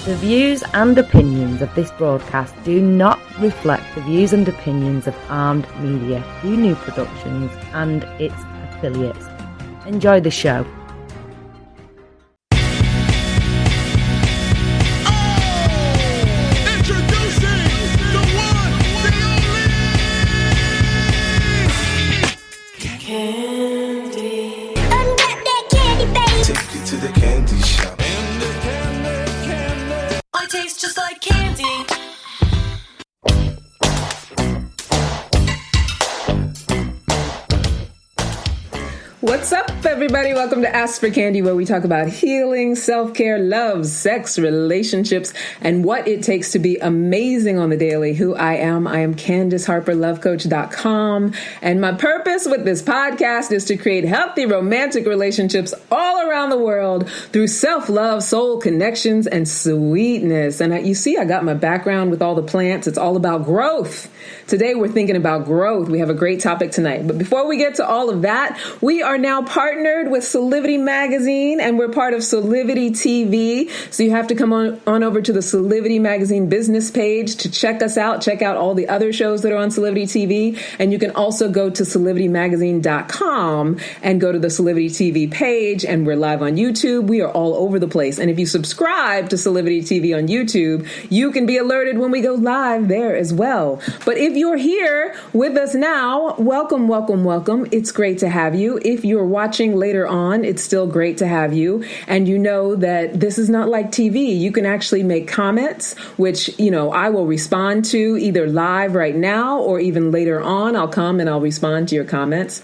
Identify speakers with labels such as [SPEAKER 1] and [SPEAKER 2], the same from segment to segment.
[SPEAKER 1] The views and opinions of this broadcast do not reflect the views and opinions of Armed Media, New Productions and its affiliates. Enjoy the show.
[SPEAKER 2] Just like candy.
[SPEAKER 3] What's up, everybody? Welcome to Ask for Candy, where we talk about healing, self-care, love, sex, relationships, and what it takes to be amazing on the daily. Who I am Candace Harper, lovecoach.com. And my purpose with this podcast is to create healthy romantic relationships all around the world through self-love, soul connections, and sweetness. And you see, I got my background with all the plants. It's all about growth. Today, we're thinking about growth. We have a great topic tonight. But before we get to all of that, we are now partnered with Solivity Magazine, and we're part of Solivity TV. So you have to come on over to the Solivity Magazine business page to check us out, check out all the other shows that are on Solivity TV. And you can also go to solivitymagazine.com and go to the Solivity TV page, and we're live on YouTube. We are all over the place. And if you subscribe to Solivity TV on YouTube, you can be alerted when we go live there as well. But if you're here with us now, welcome, welcome, welcome. It's great to have you. If you're watching later on, it's still great to have you. And you know that this is not like TV. You can actually make comments, which, I will respond to either live right now or even later on. I'll come and I'll respond to your comments.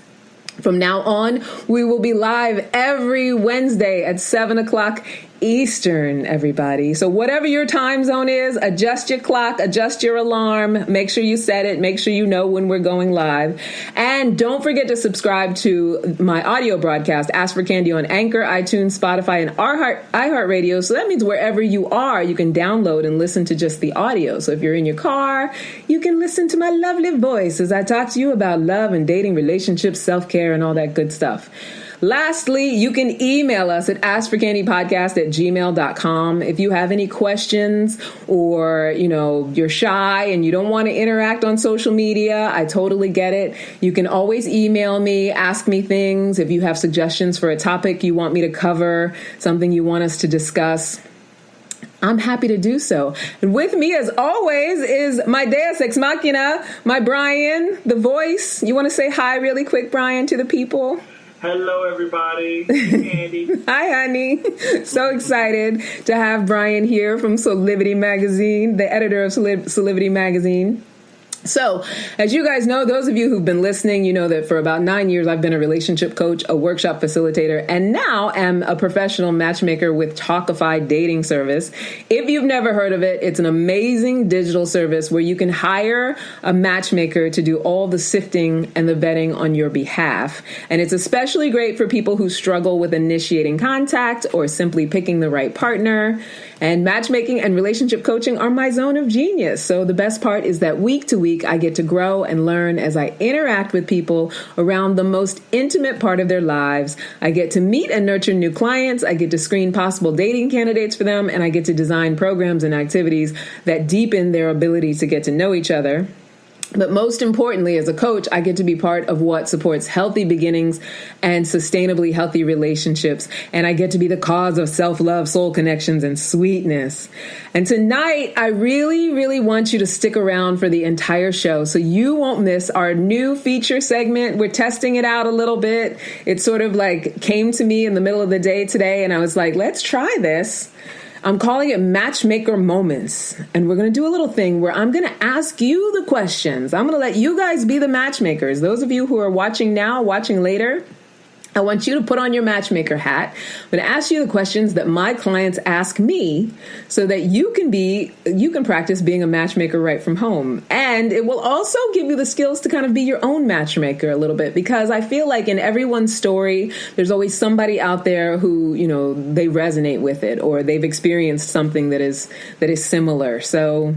[SPEAKER 3] From now on, we will be live every Wednesday at 7 o'clock Eastern, everybody. So whatever your time zone is, adjust your clock, adjust your alarm, make sure you set it, make sure you know when we're going live. And don't forget to subscribe to my audio broadcast, Ask for Candy, on Anchor, iTunes, Spotify, and iHeartRadio. So that means wherever you are, you can download and listen to just the audio. So if you're in your car, you can listen to my lovely voice as I talk to you about love and dating, relationships, self-care, and all that good stuff. Lastly, you can email us at askforcandypodcast@gmail.com. If you have any questions or, you're shy and you don't want to interact on social media, I totally get it. You can always email me, ask me things. If you have suggestions for a topic you want me to cover, something you want us to discuss, I'm happy to do so. And with me, as always, is my Deus Ex Machina, my Brian, the voice. You want to say hi really quick, Brian, to the people?
[SPEAKER 4] Hello, everybody. Andy.
[SPEAKER 3] Hi, honey. So excited to have Brian here from Solivity Magazine, the editor of Solivity Magazine. So, as you guys know, those of you who've been listening, you know that for about 9 years, I've been a relationship coach, a workshop facilitator, and now am a professional matchmaker with Talkify dating service. If you've never heard of it, it's an amazing digital service where you can hire a matchmaker to do all the sifting and the vetting on your behalf. And it's especially great for people who struggle with initiating contact or simply picking the right partner. And matchmaking and relationship coaching are my zone of genius. So the best part is that week to week, I get to grow and learn as I interact with people around the most intimate part of their lives. I get to meet and nurture new clients. I get to screen possible dating candidates for them, and I get to design programs and activities that deepen their ability to get to know each other. But most importantly, as a coach, I get to be part of what supports healthy beginnings and sustainably healthy relationships. And I get to be the cause of self-love, soul connections, and sweetness. And tonight, I really, really want you to stick around for the entire show so you won't miss our new feature segment. We're testing it out a little bit. It sort of came to me in the middle of the day today, and I was like, let's try this. I'm calling it Matchmaker Moments, and we're going to do a little thing where I'm going to ask you the questions. I'm going to let you guys be the matchmakers. Those of you who are watching now, watching later, I want you to put on your matchmaker hat. I'm going to ask you the questions that my clients ask me so that you can practice being a matchmaker right from home. And it will also give you the skills to kind of be your own matchmaker a little bit, because I feel like in everyone's story, there's always somebody out there who, they resonate with it or they've experienced something that is similar. So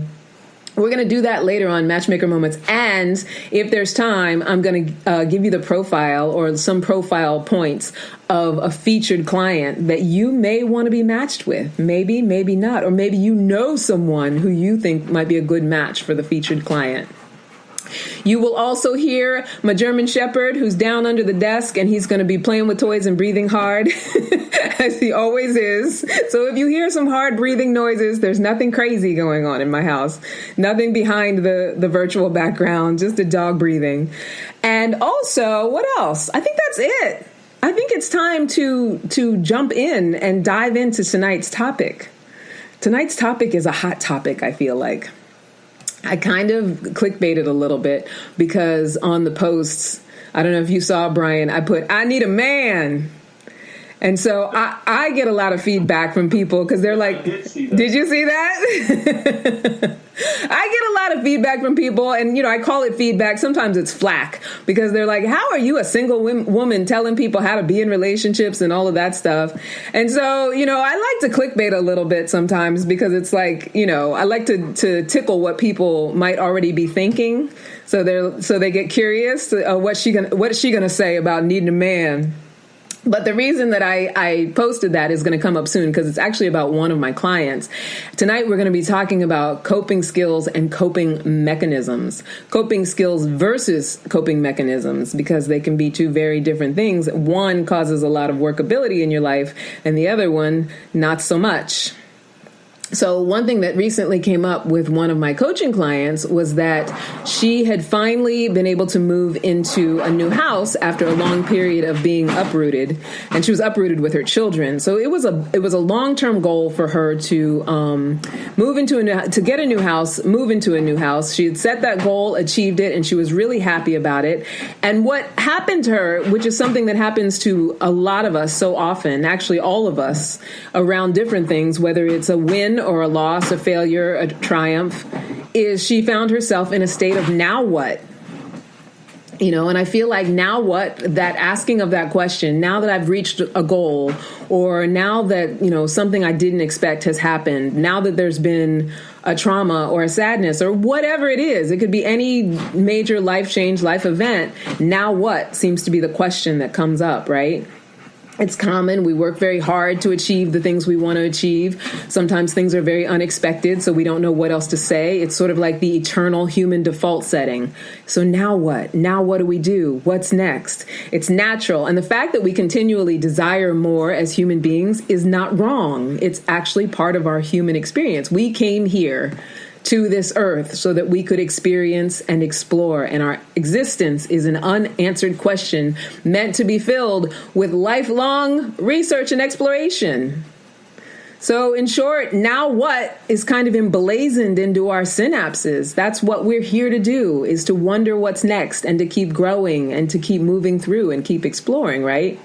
[SPEAKER 3] We're going to do that later on Matchmaker Moments. And if there's time, I'm going to give you the profile or some profile points of a featured client that you may want to be matched with. Maybe, maybe not. Or maybe you know someone who you think might be a good match for the featured client. You will also hear my German Shepherd, who's down under the desk, and he's going to be playing with toys and breathing hard, as he always is. So if you hear some hard breathing noises, there's nothing crazy going on in my house. Nothing behind the virtual background, just a dog breathing. And also, what else? I think that's it. I think it's time to jump in and dive into tonight's topic. Tonight's topic is a hot topic, I feel like. I kind of clickbaited a little bit because on the posts, I don't know if you saw, Brian, I put, I need a man. And so I get a lot of feedback from people because they're like, did you see that? I get a lot of feedback from people, and, I call it feedback. Sometimes it's flack because they're like, how are you, a single woman, telling people how to be in relationships and all of that stuff? And so, I like to clickbait a little bit sometimes because it's like, I like to tickle what people might already be thinking. So they get curious. What is she gonna say about needing a man? But the reason that I posted that is going to come up soon because it's actually about one of my clients. Tonight, we're going to be talking about coping skills and coping mechanisms. Coping skills versus coping mechanisms, because they can be two very different things. One causes a lot of workability in your life, and the other one, not so much. So one thing that recently came up with one of my coaching clients was that she had finally been able to move into a new house after a long period of being uprooted, and she was uprooted with her children. So it was a long-term goal for her to move into get a new house, move into a new house. She had set that goal, achieved it, and she was really happy about it. And what happened to her, which is something that happens to a lot of us so often, actually all of us, around different things, whether it's a win or a loss, a failure, a triumph, is she found herself in a state of now what? And I feel like now what, that asking of that question, now that I've reached a goal, or now that, something I didn't expect has happened, now that there's been a trauma or a sadness or whatever it is, it could be any major life change, life event. Now what seems to be the question that comes up, right? It's common. We work very hard to achieve the things we want to achieve. Sometimes things are very unexpected, so we don't know what else to say. It's sort of like the eternal human default setting. So now what? Now what do we do? What's next? It's natural. And the fact that we continually desire more as human beings is not wrong. It's actually part of our human experience. We came here to this earth so that we could experience and explore. And our existence is an unanswered question meant to be filled with lifelong research and exploration. So in short, now what is kind of emblazoned into our synapses. That's what we're here to do, is to wonder what's next and to keep growing and to keep moving through and keep exploring, right?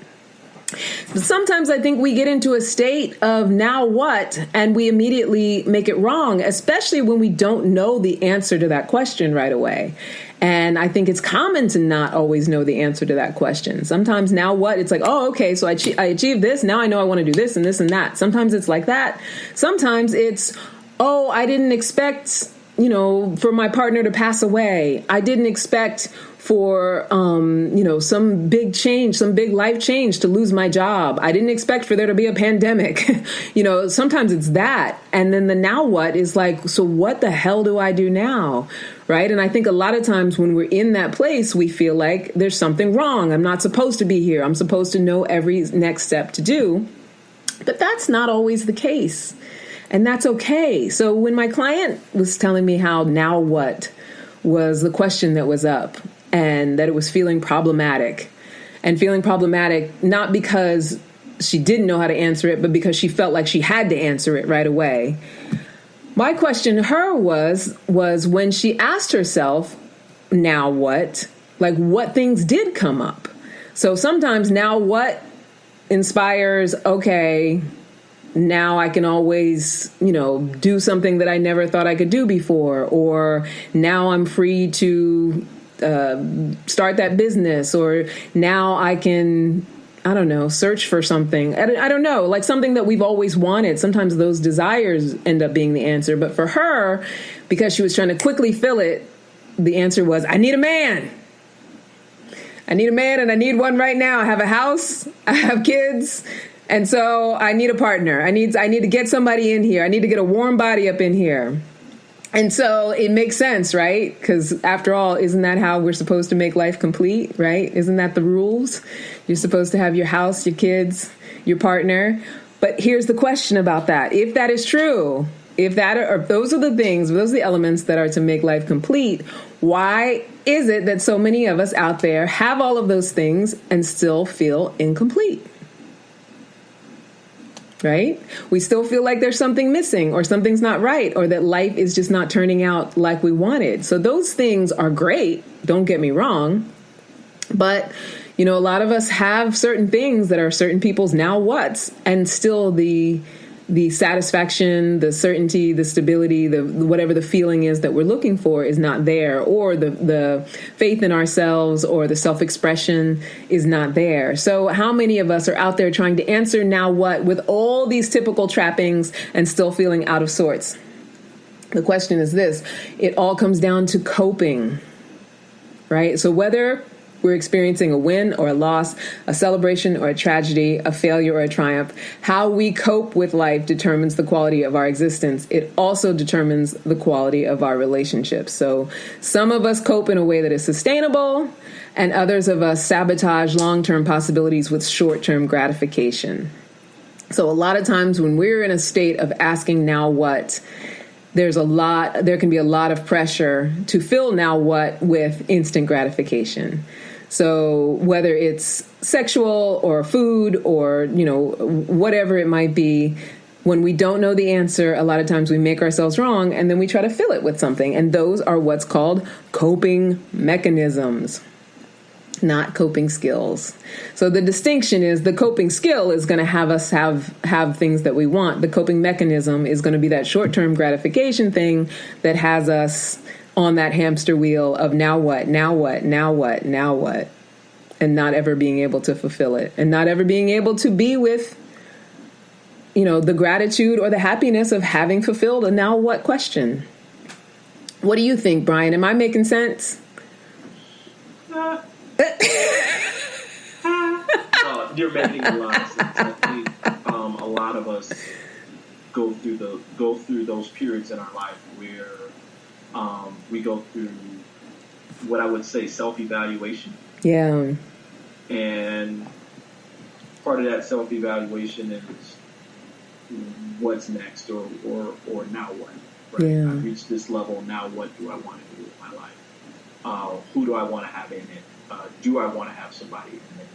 [SPEAKER 3] But sometimes I think we get into a state of now what, and we immediately make it wrong, especially when we don't know the answer to that question right away. And I think it's common to not always know the answer to that question. Sometimes now what, it's like, oh, okay, so I achieved this. Now I know I want to do this and this and that. Sometimes it's like that. Sometimes it's, oh, I didn't expect, for my partner to pass away. I didn't expect for, some big change, some big life change, to lose my job. I didn't expect for there to be a pandemic. Sometimes it's that. And then the now what is like, so what the hell do I do now? Right. And I think a lot of times when we're in that place, we feel like there's something wrong. I'm not supposed to be here. I'm supposed to know every next step to do. But that's not always the case. And that's okay. So when my client was telling me how now what was the question that was up, and that it was feeling problematic, not because she didn't know how to answer it, but because she felt like she had to answer it right away. My question to her was when she asked herself, now what, like what things did come up. So sometimes now what inspires, okay, now I can always, do something that I never thought I could do before, or now I'm free to start that business, or now I can I don't know, search for something. I don't know, like something that we've always wanted. Sometimes those desires end up being the answer. But for her, because she was trying to quickly fill it, the answer was, I need a man. I need a man, and I need one right now. I have a house, I have kids, and so I need a partner. I need to get somebody in here. I need to get a warm body up in here. And so it makes sense, right? Because after all, isn't that how we're supposed to make life complete, right? Isn't that the rules? You're supposed to have your house, your kids, your partner. But here's the question about that. If that is true, if those are the things, those are the elements that are to make life complete, why is it that so many of us out there have all of those things and still feel incomplete? Right? We still feel like there's something missing or something's not right or that life is just not turning out like we wanted. So those things are great. Don't get me wrong. But, a lot of us have certain things that are certain people's now what's, and still the satisfaction, the certainty, the stability, the whatever the feeling is that we're looking for is not there, or the faith in ourselves or the self-expression is not there. So how many of us are out there trying to answer now what with all these typical trappings and still feeling out of sorts? The question is this: it all comes down to coping, right? So whether we're experiencing a win or a loss, a celebration or a tragedy, a failure or a triumph, how we cope with life determines the quality of our existence. It also determines the quality of our relationships. So some of us cope in a way that is sustainable, and others of us sabotage long-term possibilities with short-term gratification. So a lot of times when we're in a state of asking now what, there can be a lot of pressure to fill now what with instant gratification. So whether it's sexual or food or, whatever it might be, when we don't know the answer, a lot of times we make ourselves wrong and then we try to fill it with something. And those are what's called coping mechanisms, not coping skills. So the distinction is the coping skill is going to have us have things that we want. The coping mechanism is going to be that short-term gratification thing that has us on that hamster wheel of now what, now what, now what, now what, and not ever being able to fulfill it and not ever being able to be with, the gratitude or the happiness of having fulfilled a now what question. What do you think, Brian? Am I making sense?
[SPEAKER 4] Well, you're making a lot of sense. I think a lot of us go through those periods in our life where we go through what I would say self-evaluation. Yeah. And part of that self-evaluation is what's next or now what. Right? Yeah. I've reached this level. Now what do I want to do with my life? Who do I want to have in it? Do I want to have somebody in it?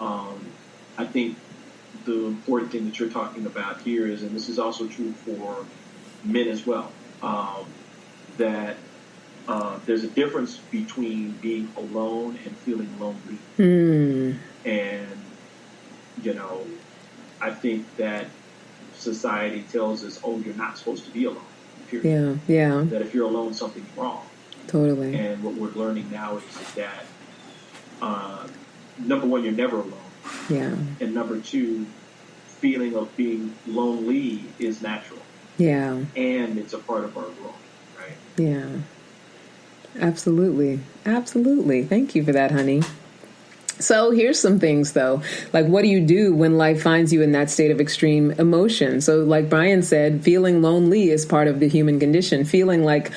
[SPEAKER 4] I think the important thing that you're talking about here is, and this is also true for men as well, that there's a difference between being alone and feeling lonely. And, I think that society tells us, oh, you're not supposed to be alone, period. Yeah. That if you're alone, something's wrong. Totally. And what we're learning now is that, number one, you're never alone. Yeah. And number two, feeling of being lonely is natural. Yeah. And it's a part of our growth, right? Yeah. Absolutely. Absolutely. Thank you for that, honey. So here's some things, though. Like, what do you do when life finds you in that state of extreme emotion? So like Brian said, feeling lonely is part of the human condition. Feeling like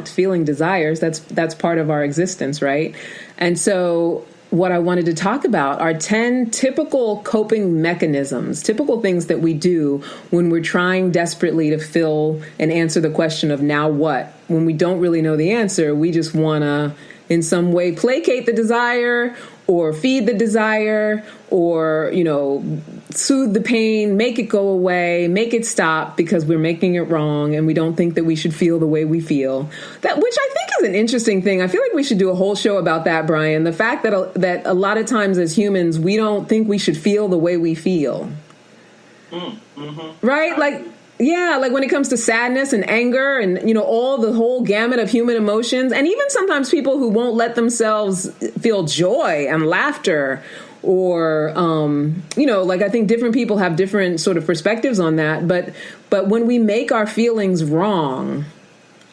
[SPEAKER 4] feeling desires, that's part of our existence, right? And so what I wanted to talk about are 10 typical coping mechanisms, typical things that we do when we're trying desperately to fill and answer the question of now what. When we don't really know the answer, we just want to in some way placate the desire or feed the desire or, soothe the pain, make it go away, make it stop because we're making it wrong and we don't think that we should feel the way we feel. That, which I think is an interesting thing. I feel like we should do a whole show about that, Brian. The fact that a lot of times as humans, we don't think we should feel the way we feel. Right? Like when it comes to sadness and anger and, all the whole gamut of human emotions, and even sometimes people who won't let themselves feel joy and laughter
[SPEAKER 3] or, like I think different people have different sort of perspectives on that. But when we make our feelings wrong,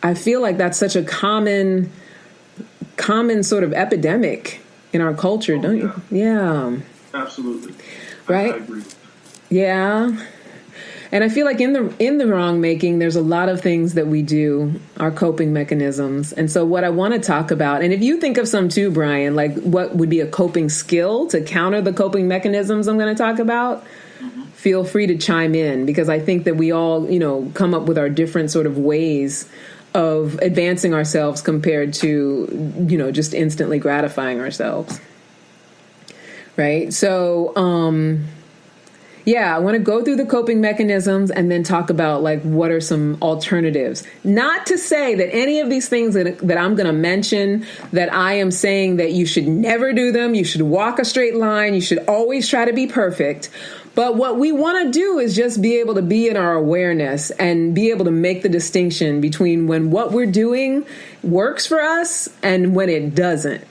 [SPEAKER 3] I feel like that's such a common sort of epidemic in our culture, don't you? Yeah.
[SPEAKER 2] Absolutely.
[SPEAKER 3] Right?
[SPEAKER 2] I agree.
[SPEAKER 3] Yeah. And I feel like in the wrong making, there's a lot of things that we do, our coping mechanisms. And so what I want to talk about, and if you think of some too, Brian, like what would be a coping skill to counter the coping mechanisms I'm going to talk about, feel free to chime in, because I think that we all, come up with our different sort of ways of advancing ourselves compared to, just instantly gratifying ourselves. Right? So, I want to go through the coping mechanisms and then talk about like what are some alternatives. Not to say that any of these things that I'm going to mention, that I am saying that you should never do them. You should walk a straight line. You should always try to be perfect. But what we want to do is just be able to be in our awareness and be able to make the distinction between when what we're doing works for us and when it doesn't.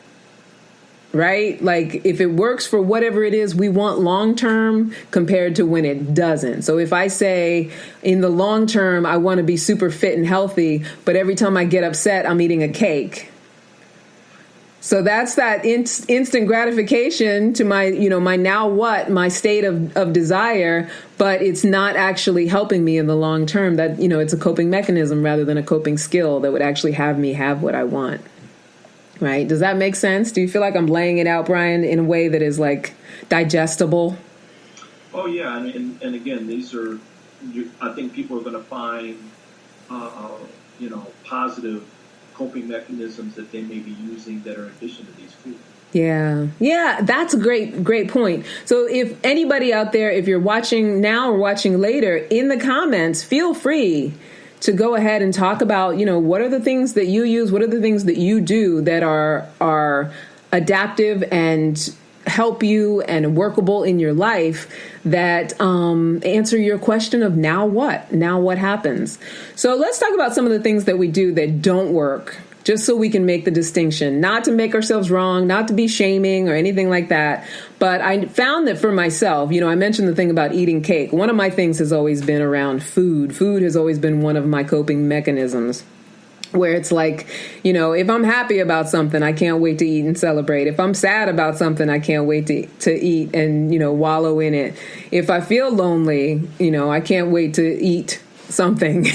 [SPEAKER 3] Right? Like if it works for whatever it is we want long term compared to when it doesn't. So if I say in the long term, I want to be super fit and healthy, but every time I get upset, I'm eating a cake. So that's that instant gratification to my, my now what, my state of desire, but it's not actually helping me in the long term. That, it's a coping mechanism rather than a coping skill that would actually have me have what I want. Right? Does that make sense? Do you feel like I'm laying it out, Brian, in a way that is like digestible?
[SPEAKER 2] Oh, yeah. And again, these are, I think people are going to find, positive coping mechanisms that they may be using that are in addition to these foods.
[SPEAKER 3] Yeah. Yeah, that's a great point. So if anybody out there, if you're watching now or watching later, in the comments, feel free to go ahead and talk about, what are the things that you use? What are the things that you do that are adaptive and help you and workable in your life that answer your question of now what? Now what happens? So let's talk about some of the things that we do that don't work, just so we can make the distinction, not to make ourselves wrong, not to be shaming or anything like that. But I found that for myself, I mentioned the thing about eating cake. One of my things has always been around food. Food has always been one of my coping mechanisms, where it's like, if I'm happy about something, I can't wait to eat and celebrate. If I'm sad about something, I can't wait to eat and, wallow in it. If I feel lonely, I can't wait to eat something.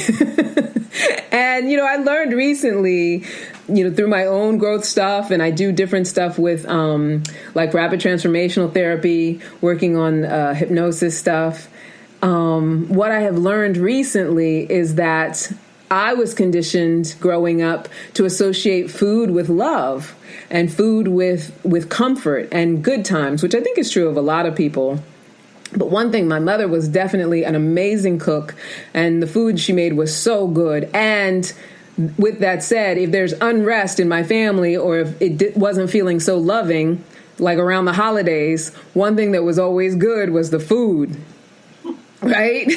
[SPEAKER 3] And, I learned recently, through my own growth stuff, and I do different stuff with like rapid transformational therapy, working on hypnosis stuff. What I have learned recently is that I was conditioned growing up to associate food with love and food with comfort and good times, which I think is true of a lot of people. But one thing, my mother was definitely an amazing cook, and the food she made was so good. And with that said, if there's unrest in my family, or if it wasn't feeling so loving, like around the holidays, one thing that was always good was the food. Right?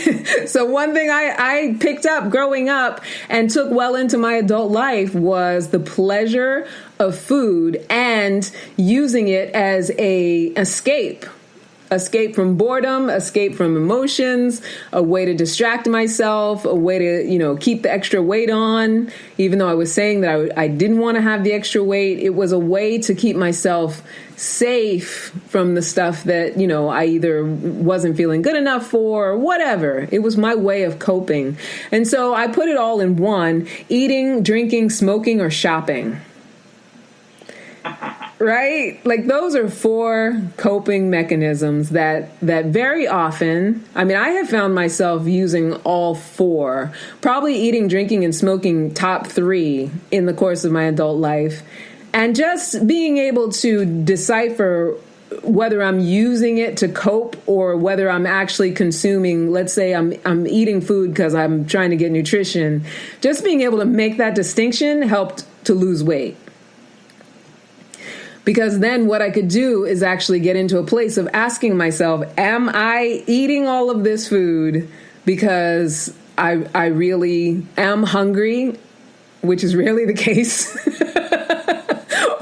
[SPEAKER 3] So one thing I picked up growing up and took well into my adult life was the pleasure of food and using it as a escape from boredom, escape from emotions, a way to distract myself, a way to, keep the extra weight on. Even though I was saying that I didn't want to have the extra weight, it was a way to keep myself safe from the stuff that, I either wasn't feeling good enough for or whatever. It was my way of coping. And so I put it all in one: eating, drinking, smoking, or shopping. Right? Like those are 4 coping mechanisms that very often, I have found myself using all 4, probably eating, drinking, and smoking top 3 in the course of my adult life. And just being able to decipher whether I'm using it to cope or whether I'm actually consuming, let's say I'm eating food because I'm trying to get nutrition, just being able to make that distinction helped to lose weight. Because then what I could do is actually get into a place of asking myself, am I eating all of this food because I really am hungry, which is rarely the case?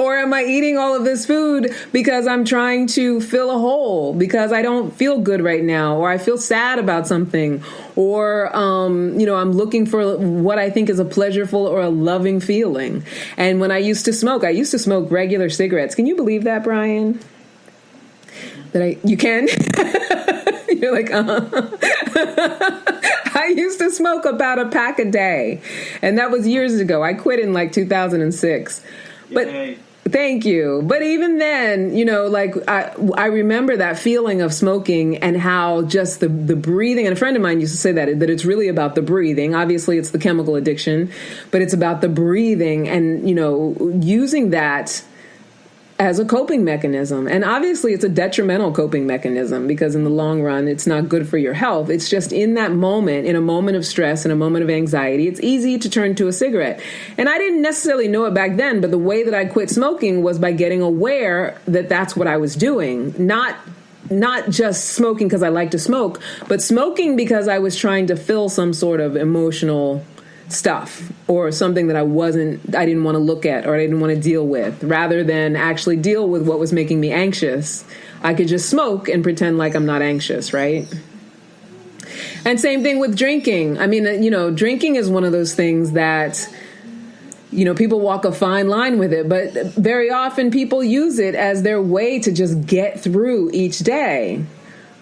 [SPEAKER 3] Or am I eating all of this food because I'm trying to fill a hole, because I don't feel good right now, or I feel sad about something, or, I'm looking for what I think is a pleasureful or a loving feeling. And when I used to smoke regular cigarettes. Can you believe that, Brian? You can? You're like, I used to smoke about a pack a day, and that was years ago. I quit in like 2006. But
[SPEAKER 2] Yay.
[SPEAKER 3] Thank you. But even then, I remember that feeling of smoking and how just the breathing, and a friend of mine used to say that it's really about the breathing. Obviously, it's the chemical addiction, but it's about the breathing and, using that as a coping mechanism. And obviously it's a detrimental coping mechanism, because in the long run, it's not good for your health. It's just in that moment, in a moment of stress, in a moment of anxiety, it's easy to turn to a cigarette. And I didn't necessarily know it back then, but the way that I quit smoking was by getting aware that that's what I was doing. Not just smoking because I like to smoke, but smoking because I was trying to fill some sort of emotional stuff, or something that I didn't want to look at, or I didn't want to deal with. Rather than actually deal with what was making me anxious, I could just smoke and pretend like I'm not anxious, right? And same thing with drinking. I mean, drinking is one of those things that, people walk a fine line with it, but very often people use it as their way to just get through each day.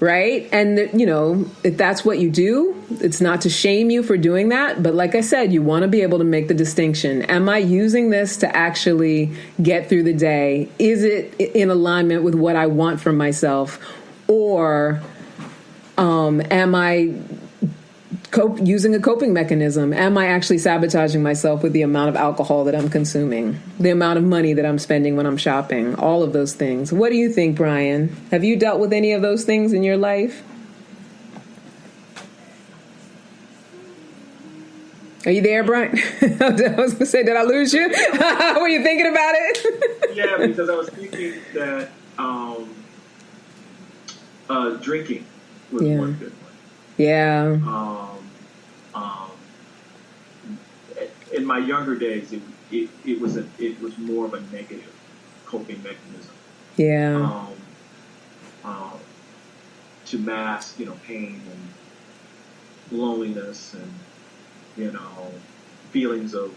[SPEAKER 3] Right. And, if that's what you do, it's not to shame you for doing that. But like I said, you want to be able to make the distinction. Am I using this to actually get through the day? Is it in alignment with what I want from myself? Or am I using a coping mechanism? Am I actually sabotaging myself with the amount of alcohol that I'm consuming, the amount of money that I'm spending when I'm shopping, all of those things? What do you think, Brian? Have you dealt with any of those things in your life? Are you there, Brian? I was going to say, did I lose you? Were you thinking about it?
[SPEAKER 2] Yeah, because I was thinking that drinking was one good one.
[SPEAKER 3] Yeah.
[SPEAKER 2] In my younger days, it was more of a negative coping mechanism.
[SPEAKER 3] Yeah.
[SPEAKER 2] To mask, pain and loneliness and, feelings of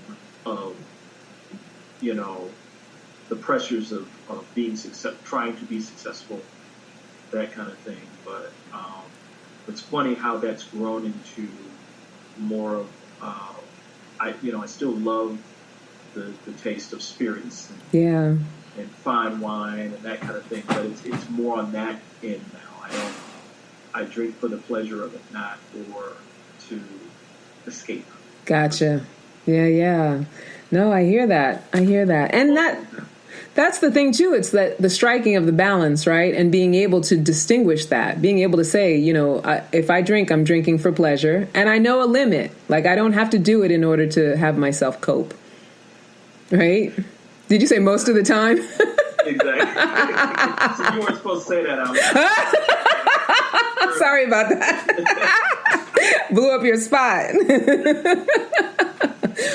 [SPEAKER 2] the pressures of being trying to be successful, that kind of thing. But it's funny how that's grown into more of, I still love the taste of spirits and fine wine and that kind of thing, but it's more on that end now. I drink for the pleasure of it, not for to escape.
[SPEAKER 3] Gotcha. Yeah. No, I hear that. And that's the thing too. It's that the striking of the balance, right? And being able to distinguish that, being able to say, if I drink, I'm drinking for pleasure, and I know a limit. Like, I don't have to do it in order to have myself cope. Right? Did you say most of the time?
[SPEAKER 2] Exactly. So you weren't supposed to say that out loud.
[SPEAKER 3] Sorry about that. Blew up your spot.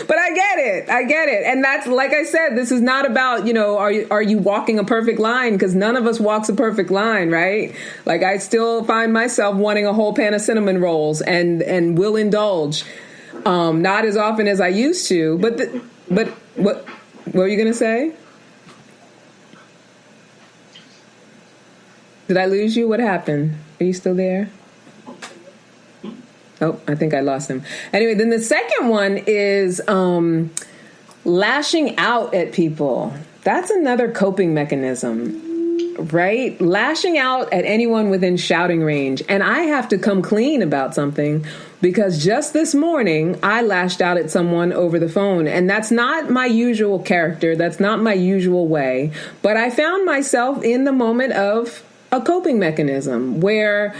[SPEAKER 3] But I get it. And that's, like I said, this is not about, are you walking a perfect line? Because none of us walks a perfect line, right? Like, I still find myself wanting a whole pan of cinnamon rolls and will indulge. Not as often as I used to. But what were you going to say? Did I lose you? What happened? Are you still there? Oh, I think I lost him. Anyway, then the second one is lashing out at people. That's another coping mechanism, right? Lashing out at anyone within shouting range. And I have to come clean about something, because just this morning I lashed out at someone over the phone. And that's not my usual character. That's not my usual way. But I found myself in the moment of a coping mechanism where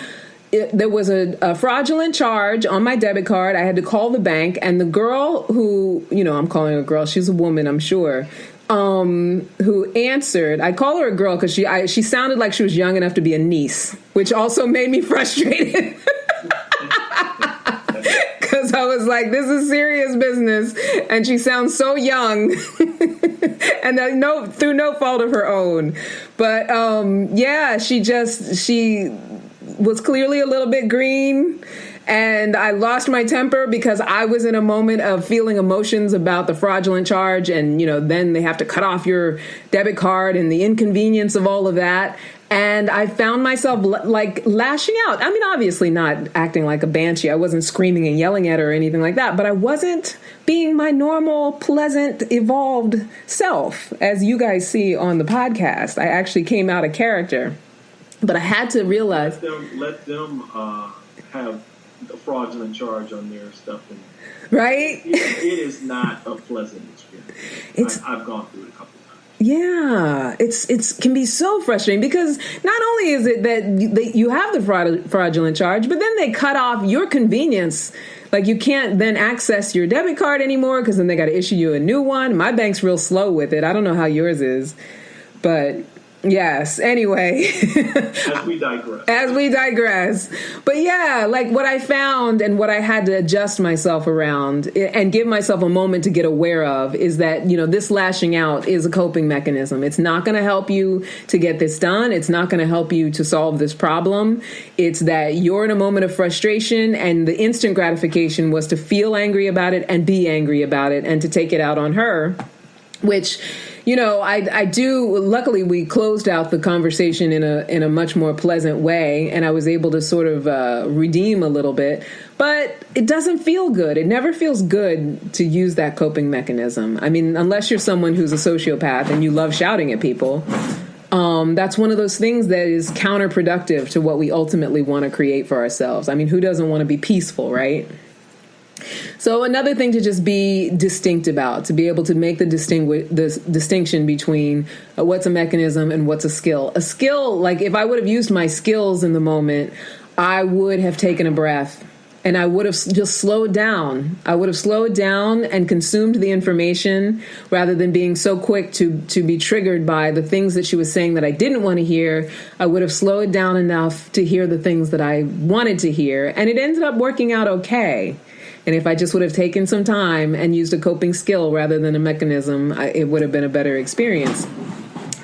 [SPEAKER 3] there was a fraudulent charge on my debit card. I had to call the bank, and the girl who, I'm calling her a girl, she's a woman, I'm sure, who answered. I call her a girl because she sounded like she was young enough to be a niece, which also made me frustrated. Because I was like, this is serious business. And she sounds so young. And through no fault of her own. But yeah, she was clearly a little bit green. And I lost my temper because I was in a moment of feeling emotions about the fraudulent charge. And, then they have to cut off your debit card and the inconvenience of all of that. And I found myself like lashing out. I mean, obviously not acting like a banshee. I wasn't screaming and yelling at her or anything like that. But I wasn't being my normal, pleasant, evolved self, as you guys see on the podcast. I actually came out of character. But I had to realize.
[SPEAKER 2] Let them have the fraudulent charge on their stuff.
[SPEAKER 3] Right?
[SPEAKER 2] It is not a pleasant experience. I've gone through it a couple of times.
[SPEAKER 3] Yeah, it's can be so frustrating because not only is it that you have the fraudulent charge, but then they cut off your convenience. Like you can't then access your debit card anymore because then they got to issue you a new one. My bank's real slow with it. I don't know how yours is, but yes. Anyway, as we digress. But yeah, like what I found and what I had to adjust myself around and give myself a moment to get aware of is that, this lashing out is a coping mechanism. It's not going to help you to get this done. It's not going to help you to solve this problem. It's that you're in a moment of frustration and the instant gratification was to feel angry about it and be angry about it and to take it out on her, which I do. Luckily, we closed out the conversation in a much more pleasant way, and I was able to sort of redeem a little bit. But it doesn't feel good. It never feels good to use that coping mechanism. I mean, unless you're someone who's a sociopath and you love shouting at people, that's one of those things that is counterproductive to what we ultimately want to create for ourselves. I mean, who doesn't want to be peaceful, right? So another thing to just be distinct about, to be able to make the distinction between what's a mechanism and what's a skill. A skill, like if I would have used my skills in the moment, I would have taken a breath and I would have just slowed down. I would have slowed down and consumed the information rather than being so quick to be triggered by the things that she was saying that I didn't want to hear. I would have slowed down enough to hear the things that I wanted to hear. And it ended up working out okay. And if I just would have taken some time and used a coping skill rather than a mechanism, it would have been a better experience.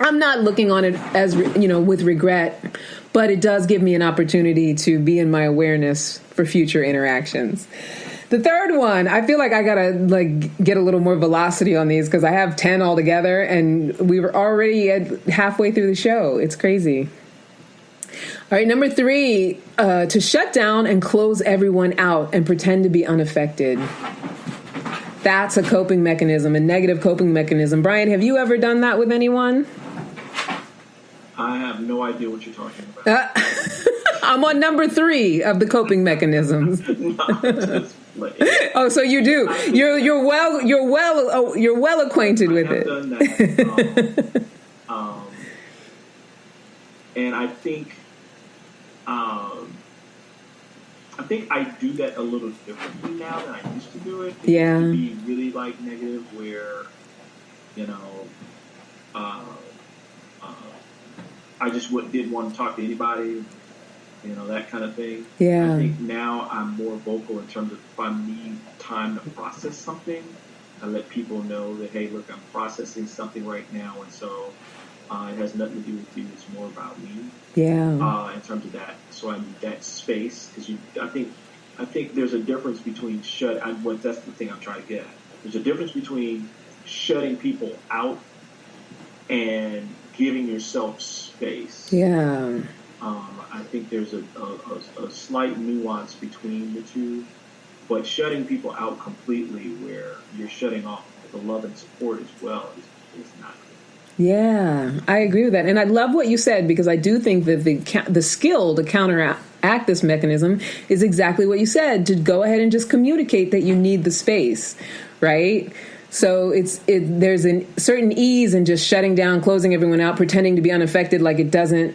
[SPEAKER 3] I'm not looking on it as, with regret, but it does give me an opportunity to be in my awareness for future interactions. The third one, I feel like I got to get a little more velocity on these because I have 10 altogether and we were already at halfway through the show. It's crazy. All right, number 3, to shut down and close everyone out and pretend to be unaffected. That's a coping mechanism, a negative coping mechanism. Brian, have you ever done that with anyone?
[SPEAKER 2] I have no idea what you're talking about.
[SPEAKER 3] I'm on number 3 of the coping mechanisms. Oh, so you do. You're well acquainted with it.
[SPEAKER 2] Done that. And I think I do that a little differently now than I used to do it. It
[SPEAKER 3] Yeah.
[SPEAKER 2] used to be really negative where, I just didn't want to talk to anybody, that kind of thing.
[SPEAKER 3] Yeah.
[SPEAKER 2] I think now I'm more vocal in terms of if I need time to process something, I let people know that, hey, look, I'm processing something right now, and so it has nothing to do with you. It's more about me.
[SPEAKER 3] Yeah.
[SPEAKER 2] In terms of that, so I need that space because I think there's a difference between that's the thing I'm trying to get at. There's a difference between shutting people out and giving yourself space.
[SPEAKER 3] Yeah.
[SPEAKER 2] I think there's a slight nuance between the two, but shutting people out completely, where you're shutting off the love and support as well, is not good.
[SPEAKER 3] Yeah, I agree with that. And I love what you said, because I do think that the skill to counteract this mechanism is exactly what you said, to go ahead and just communicate that you need the space, right? So there's a certain ease in just shutting down, closing everyone out, pretending to be unaffected, like it doesn't,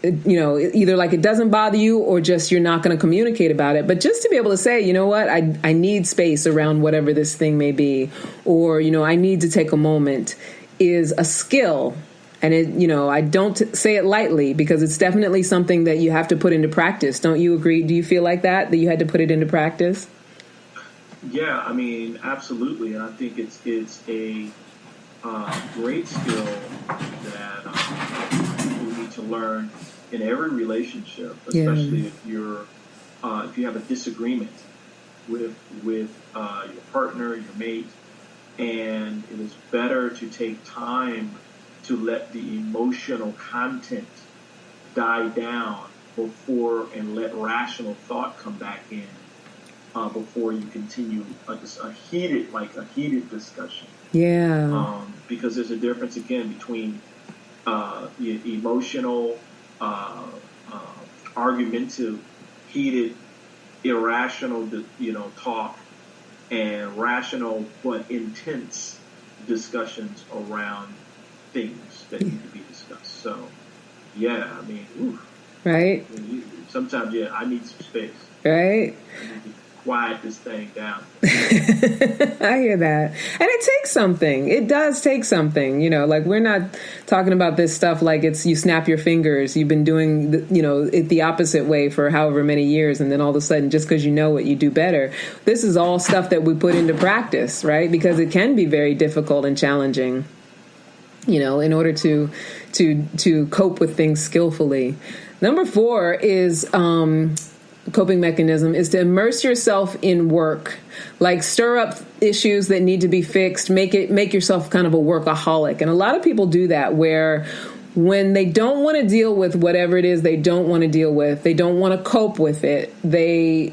[SPEAKER 3] either like it doesn't bother you or just you're not going to communicate about it. But just to be able to say, you know what, I need space around whatever this thing may be, or, I need to take a moment, is a skill. And I don't say it lightly, because it's definitely something that you have to put into practice. Don't you agree? Do you feel like that you had to put it into practice?
[SPEAKER 2] Yeah, I mean, absolutely, and I think it's a great skill that people need to learn in every relationship, especially if you have a disagreement with your partner, your mate, and it is better to take time to let the emotional content die down before and let rational thought come back in before you continue a heated discussion.
[SPEAKER 3] Yeah.
[SPEAKER 2] Because there's a difference again between emotional, argumentative, heated, irrational, talk, and rational but intense discussions around things that need to be discussed. So, yeah, I mean, oof.
[SPEAKER 3] Right.
[SPEAKER 2] Sometimes, I need some space.
[SPEAKER 3] Right.
[SPEAKER 2] I need to quiet this thing down.
[SPEAKER 3] I hear that. And it takes something. It does take something. Like we're not talking about this stuff like it's you snap your fingers. You've been doing, it the opposite way for however many years. And then all of a sudden, just because you know it, you do better. This is all stuff that we put into practice, right? Because it can be very difficult and challenging, in order to cope with things skillfully. Number 4 is, coping mechanism is to immerse yourself in work, like stir up issues that need to be fixed, make yourself kind of a workaholic. And a lot of people do that where when they don't want to deal with whatever it is they don't want to deal with, they don't want to cope with it, they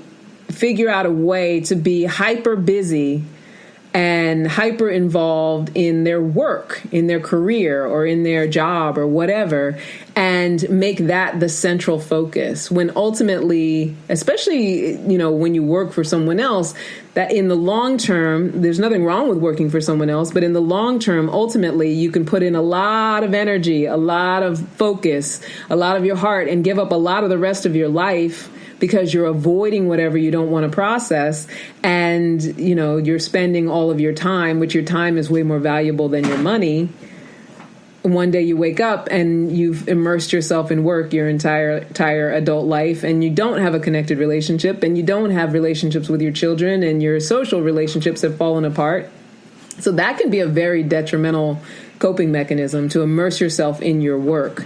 [SPEAKER 3] figure out a way to be hyper busy and hyper involved in their work, in their career or in their job or whatever, and make that the central focus. When ultimately, especially, when you work for someone else, that in the long term, there's nothing wrong with working for someone else, but in the long term, ultimately, you can put in a lot of energy, a lot of focus, a lot of your heart, and give up a lot of the rest of your life because you're avoiding whatever you don't want to process. And, you're spending all of your time, which your time is way more valuable than your money. One day you wake up and you've immersed yourself in work your entire adult life, and you don't have a connected relationship, and you don't have relationships with your children, and your social relationships have fallen apart. So that can be a very detrimental coping mechanism, to immerse yourself in your work.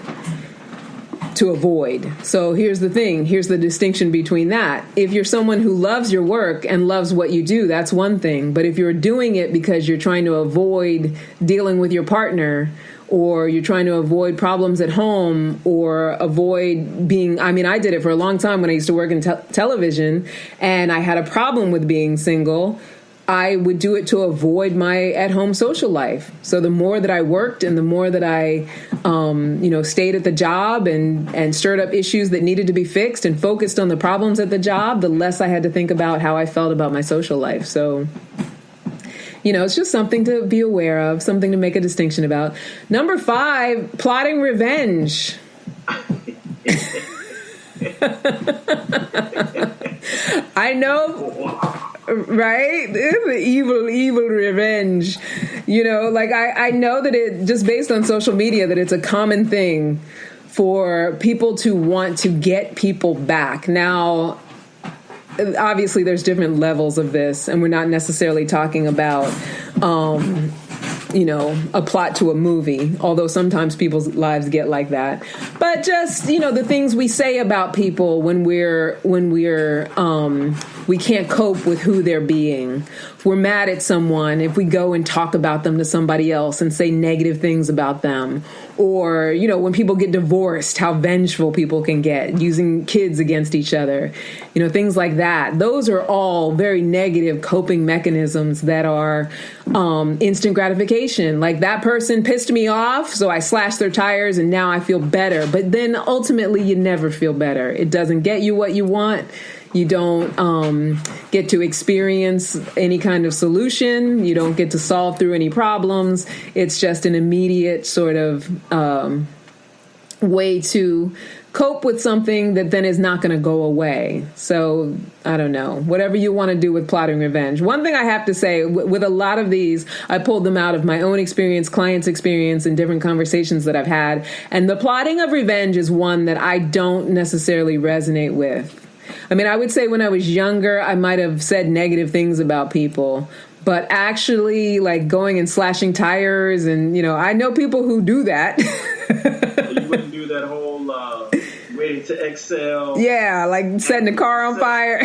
[SPEAKER 3] To avoid. So here's the thing. Here's the distinction between that. If you're someone who loves your work and loves what you do, that's one thing. But if you're doing it because you're trying to avoid dealing with your partner, or you're trying to avoid problems at home, or avoid being, I did it for a long time when I used to work in television, and I had a problem with being single. I would do it to avoid my at-home social life. So the more that I worked and the more that I, stayed at the job and stirred up issues that needed to be fixed and focused on the problems at the job, the less I had to think about how I felt about my social life. So, it's just something to be aware of, something to make a distinction about. Number 5, plotting revenge. I know. Right? It's evil revenge. I know that it, just based on social media, that it's a common thing for people to want to get people back. Now, obviously, there's different levels of this, and we're not necessarily talking about, a plot to a movie, although sometimes people's lives get like that. But just, the things we say about people when we can't cope with who they're being. If we're mad at someone, if we go and talk about them to somebody else and say negative things about them, or, when people get divorced, how vengeful people can get using kids against each other, things like that. Those are all very negative coping mechanisms that are instant gratification. Like, that person pissed me off, so I slashed their tires and now I feel better. But then ultimately you never feel better. It doesn't get you what you want. You don't get to experience any kind of solution. You don't get to solve through any problems. It's just an immediate sort of way to cope with something that then is not going to go away. So, I don't know, whatever you want to do with plotting revenge. One thing I have to say, with a lot of these, I pulled them out of my own experience, clients' experience, and different conversations that I've had. And the plotting of revenge is one that I don't necessarily resonate with. I mean, I would say when I was younger, I might have said negative things about people. But actually, like going and slashing tires and, I know people who do that.
[SPEAKER 2] You wouldn't do that whole waiting to exhale.
[SPEAKER 3] Yeah, like setting the car on fire.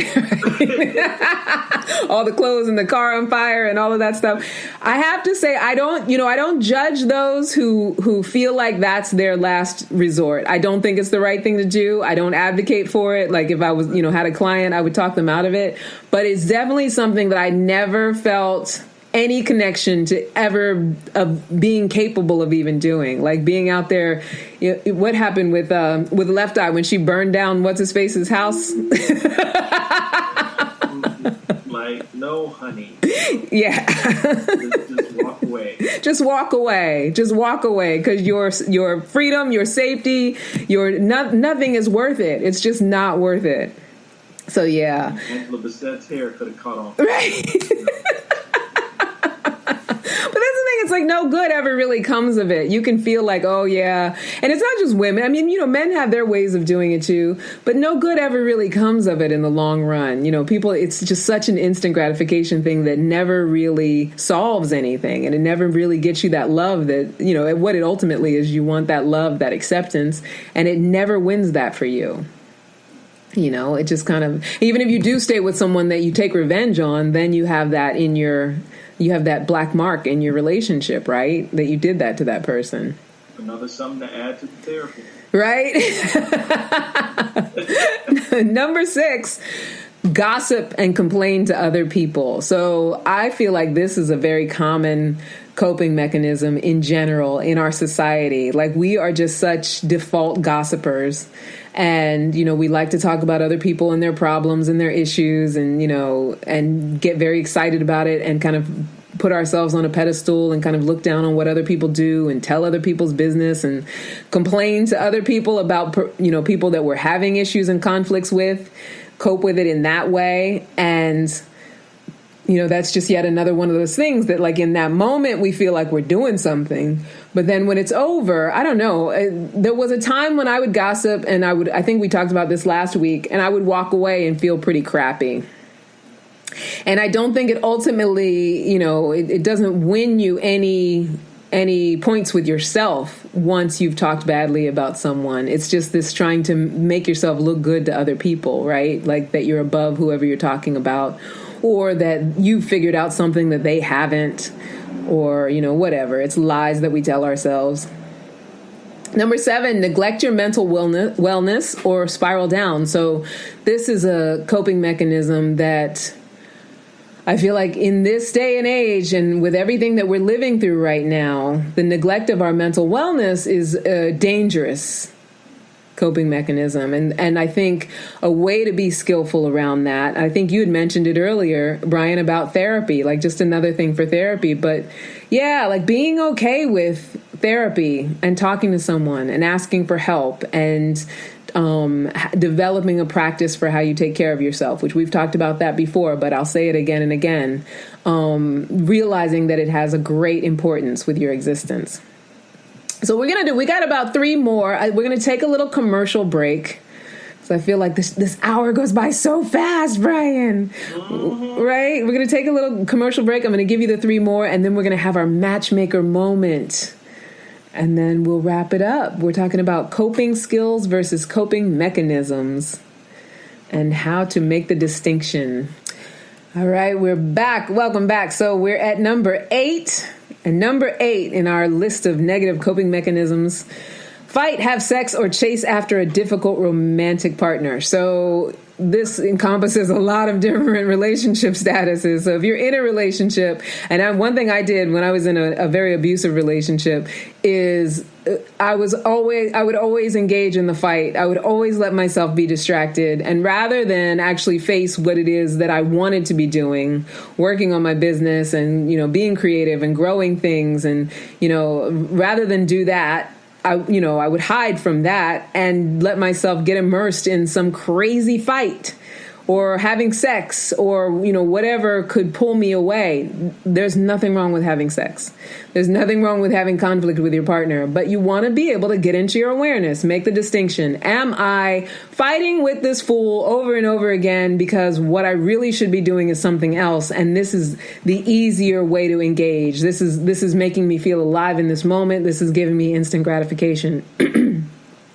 [SPEAKER 3] All the clothes in the car on fire and all of that stuff. I have to say, I don't judge those who feel like that's their last resort. I don't think it's the right thing to do. I don't advocate for it. Like if I was, had a client, I would talk them out of it. But it's definitely something that I never felt any connection to ever being capable of even doing, like being out there. What happened with Left Eye when she burned down what's his face's house?
[SPEAKER 2] Like, no, honey.
[SPEAKER 3] Yeah.
[SPEAKER 2] Just walk away.
[SPEAKER 3] Just walk away. Just walk away, because your freedom, your safety, nothing is worth it. It's just not worth it. So yeah.
[SPEAKER 2] Angela Bassett's hair could have caught on.
[SPEAKER 3] Right. It's like no good ever really comes of it. You can feel like, oh yeah. And it's not just women. I mean, men have their ways of doing it too, but no good ever really comes of it in the long run. People, it's just such an instant gratification thing that never really solves anything. And it never really gets you that love that, what it ultimately is. You want that love, that acceptance, and it never wins that for you. It just kind of, even if you do stay with someone that you take revenge on, then you have that you have that black mark in your relationship, right? That you did that to that person.
[SPEAKER 2] Another something to add to the therapy.
[SPEAKER 3] Right? Number 6, gossip and complain to other people. So I feel like this is a very common coping mechanism in general in our society. Like we are just such default gossipers. And, we like to talk about other people and their problems and their issues and, and get very excited about it and kind of put ourselves on a pedestal and kind of look down on what other people do and tell other people's business and complain to other people about, people that we're having issues and conflicts with, cope with it in that way. And that's just yet another one of those things that, like, in that moment, we feel like we're doing something. But then when it's over, I don't know. There was a time when I would gossip and I think we talked about this last week, and I would walk away and feel pretty crappy. And I don't think it ultimately, it doesn't win you any points with yourself once you've talked badly about someone. It's just this trying to make yourself look good to other people, right? Like that you're above whoever you're talking about, or that you figured out something that they haven't, or, whatever. It's lies that we tell ourselves. Number 7, neglect your mental wellness or spiral down. So this is a coping mechanism that I feel like in this day and age and with everything that we're living through right now, the neglect of our mental wellness is a dangerous coping mechanism. And I think a way to be skillful around that, I think you had mentioned it earlier, Brian, about therapy, like just another thing for therapy. But yeah, like being okay with therapy and talking to someone and asking for help and developing a practice for how you take care of yourself, which we've talked about that before, but I'll say it again and again, realizing that it has a great importance with your existence. So we got about 3 more. We're going to take a little commercial break. So I feel like this hour goes by so fast, Brian. Right? We're going to take a little commercial break. I'm going to give you the 3 more, and then we're going to have our matchmaker moment. And then we'll wrap it up. We're talking about coping skills versus coping mechanisms and how to make the distinction. All right, we're back. Welcome back. So we're at number 8. And number 8 in our list of negative coping mechanisms: fight, have sex, or chase after a difficult romantic partner. So this encompasses a lot of different relationship statuses. So if you're in a relationship, and one thing I did when I was in a very abusive relationship is I would always engage in the fight. I would always let myself be distracted. And rather than actually face what it is that I wanted to be doing, working on my business and, being creative and growing things, and, rather than do that, I would hide from that and let myself get immersed in some crazy fight or having sex or, whatever could pull me away. There's nothing wrong with having sex. There's nothing wrong with having conflict with your partner, but you want to be able to get into your awareness, make the distinction. Am I fighting with this fool over and over again because what I really should be doing is something else? And this is the easier way to engage. This is making me feel alive in this moment. This is giving me instant gratification.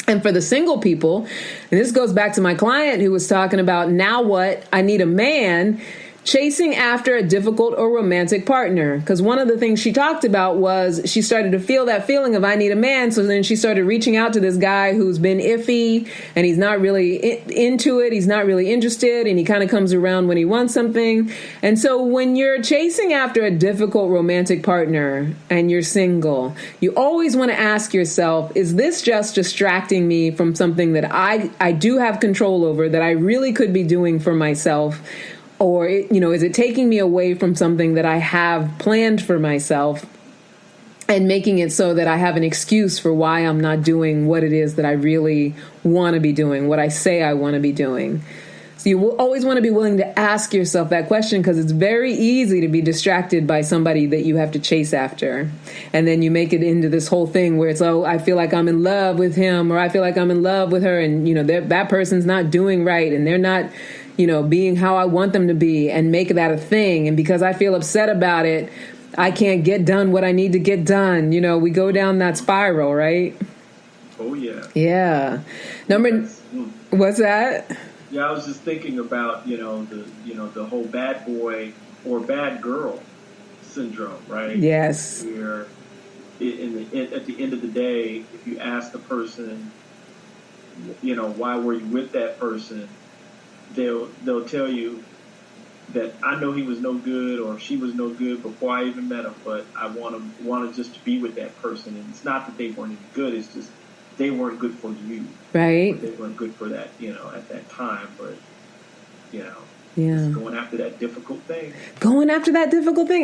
[SPEAKER 3] And for the single people, and this goes back to my client who was talking about, now what? I need a man chasing after a difficult or romantic partner. Because one of the things she talked about was she started to feel that feeling of I need a man. So then she started reaching out to this guy who's been iffy and he's not really into it. He's not really interested. And he kind of comes around when he wants something. And so when you're chasing after a difficult romantic partner and you're single, you always want to ask yourself, is this just distracting me from something that I do have control over, that I really could be doing for myself? Or, is it taking me away from something that I have planned for myself and making it so that I have an excuse for why I'm not doing what it is that I really want to be doing, what I say I want to be doing? So you will always want to be willing to ask yourself that question, because it's very easy to be distracted by somebody that you have to chase after. And then you make it into this whole thing where it's, oh, I feel like I'm in love with him, or I feel like I'm in love with her. And, that person's not doing right and they're not being how I want them to be, and make that a thing. And because I feel upset about it, I can't get done what I need to get done. We go down that spiral, right?
[SPEAKER 2] Oh, yeah.
[SPEAKER 3] Yeah. What's that?
[SPEAKER 2] Yeah, I was just thinking about, the whole bad boy or bad girl syndrome, right?
[SPEAKER 3] Yes.
[SPEAKER 2] Where at the end of the day, if you ask the person, why were you with that person? They'll tell you that I know he was no good or she was no good before I even met him, but I wanted just to be with that person. And it's not that they weren't any good; it's just they weren't good for you,
[SPEAKER 3] right?
[SPEAKER 2] They weren't good for that, at that time. But
[SPEAKER 3] yeah,
[SPEAKER 2] just going after that difficult thing.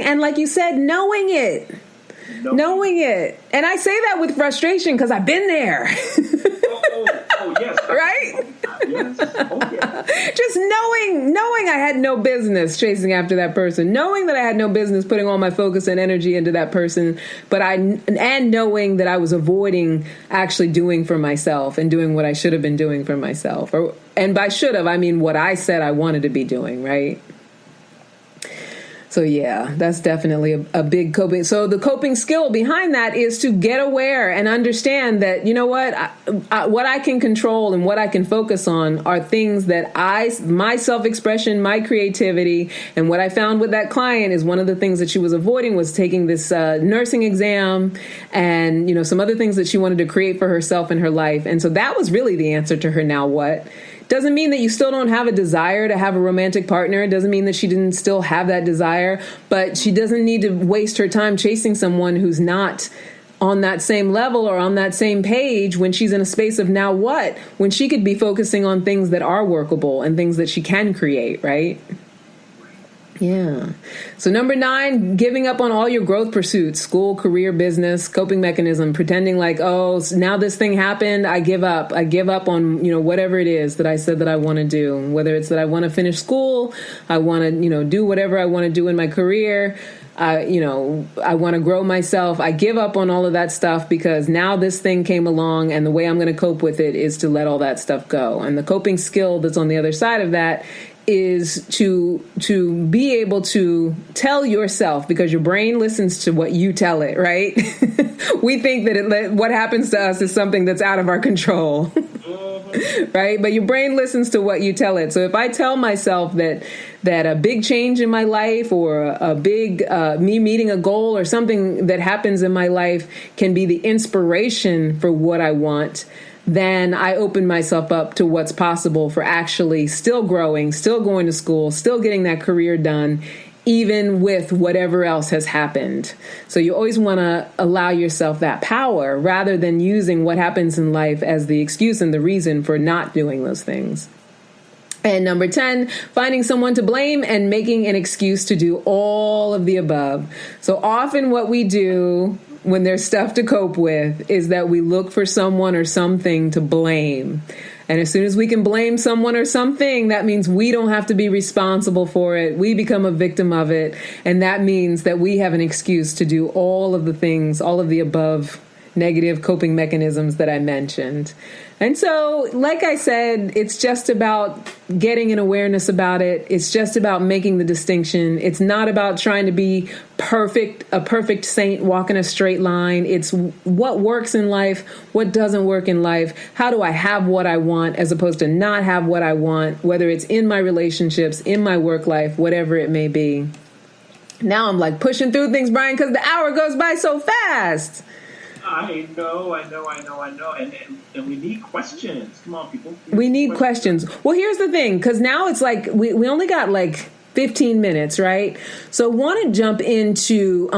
[SPEAKER 3] And like you said, knowing it. And I say that with frustration because I've been there.
[SPEAKER 2] Oh, yes.
[SPEAKER 3] Right?
[SPEAKER 2] Yes. Oh, yeah.
[SPEAKER 3] Just knowing I had no business chasing after that person, knowing that I had no business putting all my focus and energy into that person, and knowing that I was avoiding actually doing for myself and doing what I should have been doing for myself. And by should have, I mean what I said I wanted to be doing, right? So yeah, that's definitely a big coping. So the coping skill behind that is to get aware and understand that, what I can control and what I can focus on are things that my self-expression, my creativity. And what I found with that client is one of the things that she was avoiding was taking this nursing exam and, some other things that she wanted to create for herself in her life. And so that was really the answer to her now what. Doesn't mean that you still don't have a desire to have a romantic partner. It doesn't mean that she didn't still have that desire, but she doesn't need to waste her time chasing someone who's not on that same level or on that same page when she's in a space of now what, when she could be focusing on things that are workable and things that she can create, right? Yeah. So number 9, giving up on all your growth pursuits, school, career, business, coping mechanism, pretending like, oh, now this thing happened. I give up. I give up on, whatever it is that I said that I want to do, whether it's that I want to finish school, I want to, do whatever I want to do in my career. I want to grow myself. I give up on all of that stuff because now this thing came along and the way I'm going to cope with it is to let all that stuff go. And the coping skill that's on the other side of that is to be able to tell yourself, because your brain listens to what you tell it, right? We think that what happens to us is something that's out of our control, right? But your brain listens to what you tell it. So if I tell myself that a big change in my life or a big me meeting a goal or something that happens in my life can be the inspiration for what I want, then I open myself up to what's possible for actually still growing, still going to school, still getting that career done, even with whatever else has happened. So you always want to allow yourself that power rather than using what happens in life as the excuse and the reason for not doing those things. And number 10, finding someone to blame and making an excuse to do all of the above. So often what we do when there's stuff to cope with is that we look for someone or something to blame. And as soon as we can blame someone or something, that means we don't have to be responsible for it. We become a victim of it. And that means that we have an excuse to do all of the things, all of the above negative coping mechanisms that I mentioned. And so, like I said, it's just about getting an awareness about it. It's just about making the distinction. It's not about trying to be perfect, a perfect saint walking a straight line. It's what works in life, what doesn't work in life. How do I have what I want as opposed to not have what I want, whether it's in my relationships, in my work life, whatever it may be. Now I'm like pushing through things, Brian, because the hour goes by so fast.
[SPEAKER 2] I know. And we need questions. Come on, people.
[SPEAKER 3] We need questions. Well, here's the thing, because now it's like we only got like 15 minutes, right? So want to jump into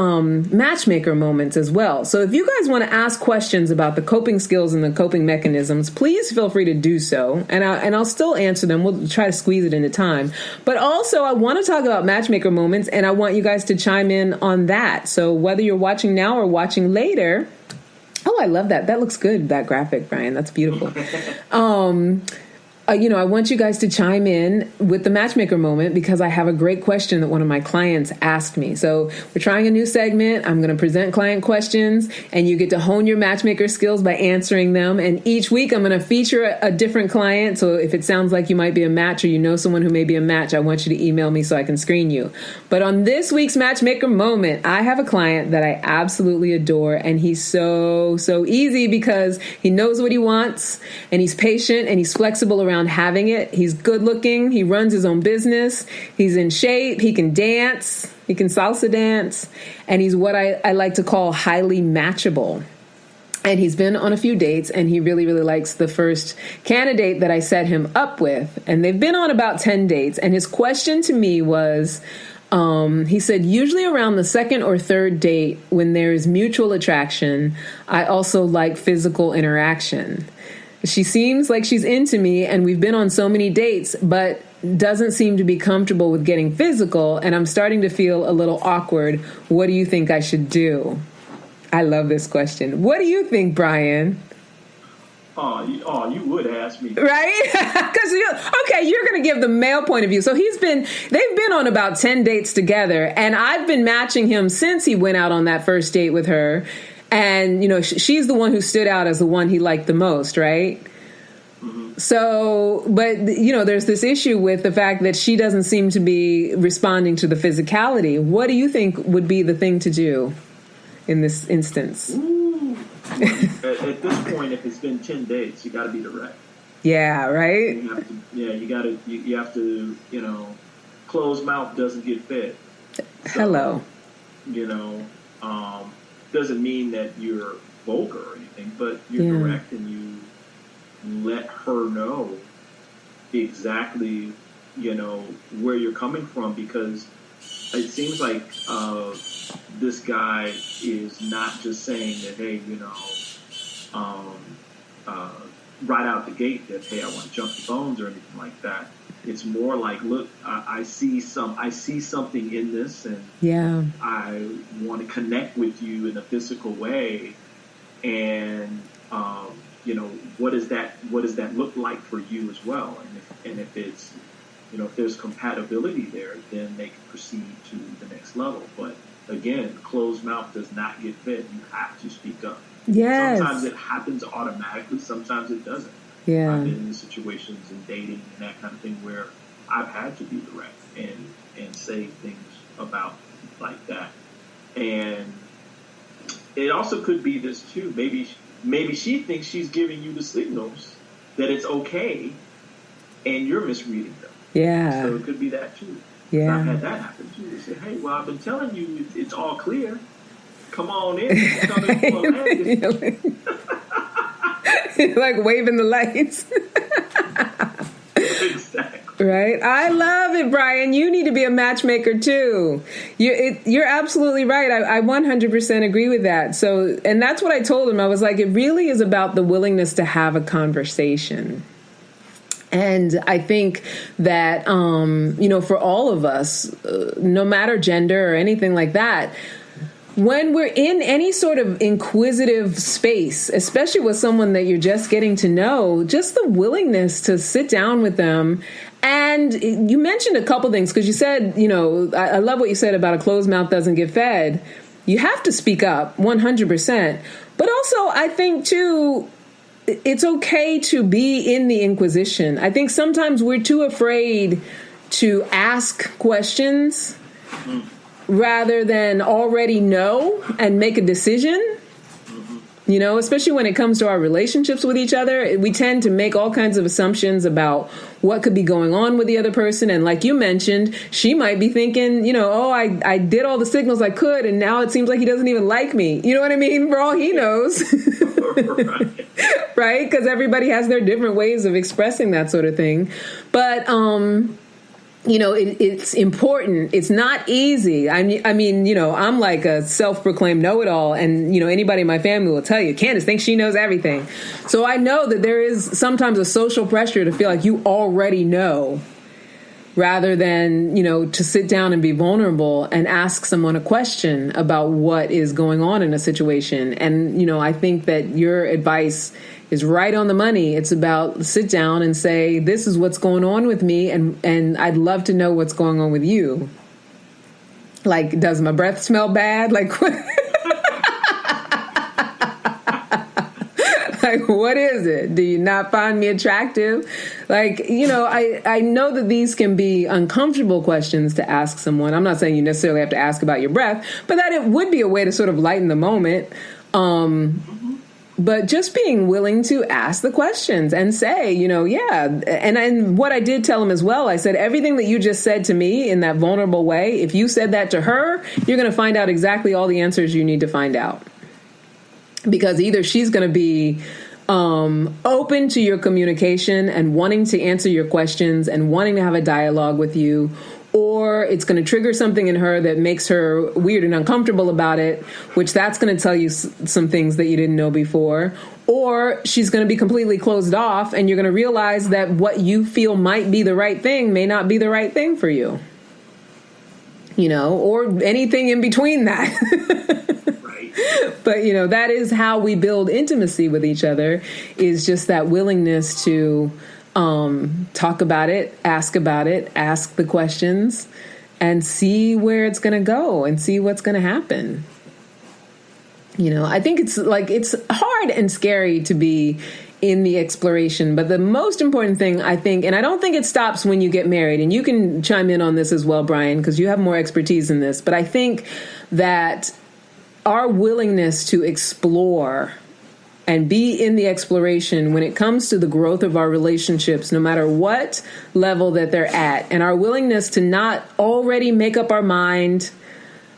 [SPEAKER 3] matchmaker moments as well. So if you guys want to ask questions about the coping skills and the coping mechanisms, please feel free to do so. And I'll still answer them. We'll try to squeeze it into time. But also I want to talk about matchmaker moments, and I want you guys to chime in on that. So whether you're watching now or watching later. Oh, I love that. That looks good, that graphic, Brian. That's beautiful. I want you guys to chime in with the matchmaker moment, because I have a great question that one of my clients asked me. So we're trying a new segment. I'm going to present client questions, and you get to hone your matchmaker skills by answering them. And each week I'm going to feature a different client. So if it sounds like you might be a match, or you know someone who may be a match, I want you to email me so I can screen you. But on this week's matchmaker moment, I have a client that I absolutely adore. And he's so easy, because he knows what he wants, and he's patient, and he's flexible around having it. He's good looking. He runs his own business. He's in shape. He can dance. He can salsa dance. And he's what I like to call highly matchable. And he's been on a few dates, and he really, really likes the first candidate that I set him up with. And they've been on about 10 dates. And his question to me was, he said, usually around the second or third date, when there is mutual attraction, I also like physical interaction. She seems like she's into me, and we've been on so many dates, but doesn't seem to be comfortable with getting physical, and I'm starting to feel a little awkward. What do you think I should do? I love this question. What do you think, Brian?
[SPEAKER 2] Oh, you would ask me.
[SPEAKER 3] Right? Because, you're going to give the male point of view. So they've been on about 10 dates together, and I've been matching him since he went out on that first date with her. And, she's the one who stood out as the one he liked the most, right?
[SPEAKER 2] Mm-hmm.
[SPEAKER 3] So, but, there's this issue with the fact that she doesn't seem to be responding to the physicality. What do you think would be the thing to do in this instance?
[SPEAKER 2] Ooh. At this point, if it's been 10 dates, you got to be direct.
[SPEAKER 3] Yeah, right?
[SPEAKER 2] You have to, closed mouth doesn't get fed. So,
[SPEAKER 3] hello.
[SPEAKER 2] Doesn't mean that you're vulgar or anything, but you're direct, and you let her know exactly, where you're coming from, because it seems like this guy is not just saying that, hey, right out the gate that, hey, I want to jump the bones or anything like that. It's more like, look, I see something in this, and I want to connect with you in a physical way. And what does that look like for you as well? And if it's, if there's compatibility there, then they can proceed to the next level. But again, closed mouth does not get fed. You have to speak up.
[SPEAKER 3] Yes.
[SPEAKER 2] Sometimes it happens automatically. Sometimes it doesn't.
[SPEAKER 3] Yeah.
[SPEAKER 2] I've been in situations in dating and that kind of thing where I've had to be direct and say things about like that. And it also could be this too. Maybe she thinks she's giving you the signals that it's okay, and you're misreading them.
[SPEAKER 3] Yeah.
[SPEAKER 2] So it could be that too.
[SPEAKER 3] Yeah.
[SPEAKER 2] I've had that happen too. They say, hey, well, I've been telling you it's all clear. Come on in. Come in.
[SPEAKER 3] Like waving the lights.
[SPEAKER 2] Exactly.
[SPEAKER 3] Right? I love it, Brian. You need to be a matchmaker too. You're absolutely right. I 100% agree with that. So, and that's what I told him. I was like, it really is about the willingness to have a conversation. And I think that, for all of us, no matter gender or anything like that, when we're in any sort of inquisitive space, especially with someone that you're just getting to know, just the willingness to sit down with them. And you mentioned a couple things, because you said, I love what you said about a closed mouth doesn't get fed. You have to speak up 100%. But also, I think, too, it's okay to be in the inquisition. I think sometimes we're too afraid to ask questions rather than already know and make a decision. Especially when it comes to our relationships with each other, we tend to make all kinds of assumptions about what could be going on with the other person. And like you mentioned, she might be thinking, I did all the signals I could, and now it seems like he doesn't even like me. You know what I mean? For all he knows. Right? Because everybody has their different ways of expressing that sort of thing. But, it's important. It's not easy. I mean, I'm like a self-proclaimed know-it-all, and, anybody in my family will tell you, Candace thinks she knows everything. So I know that there is sometimes a social pressure to feel like you already know, rather than, to sit down and be vulnerable and ask someone a question about what is going on in a situation. And, I think that your advice is right on the money. It's about sit down and say, this is what's going on with me, and I'd love to know what's going on with you. Like, does my breath smell bad? Like, like, what is it? Do you not find me attractive? Like, I know that these can be uncomfortable questions to ask someone. I'm not saying you necessarily have to ask about your breath, but that it would be a way to sort of lighten the moment. But just being willing to ask the questions and say, yeah. And what I did tell him as well, I said, everything that you just said to me in that vulnerable way, if you said that to her, you're going to find out exactly all the answers you need to find out. Because either she's going to be open to your communication and wanting to answer your questions and wanting to have a dialogue with you, or it's going to trigger something in her that makes her weird and uncomfortable about it, which that's going to tell you some things that you didn't know before. Or she's going to be completely closed off, and you're going to realize that what you feel might be the right thing may not be the right thing for you. Or anything in between that.
[SPEAKER 2] Right.
[SPEAKER 3] But, that is how we build intimacy with each other, is just that willingness to talk about it, ask the questions, and see where it's going to go and see what's going to happen. I think it's hard and scary to be in the exploration, but the most important thing, I think, and I don't think it stops when you get married, and you can chime in on this as well, Brian, because you have more expertise in this, but I think that our willingness to explore and be in the exploration when it comes to the growth of our relationships, no matter what level that they're at, and our willingness to not already make up our mind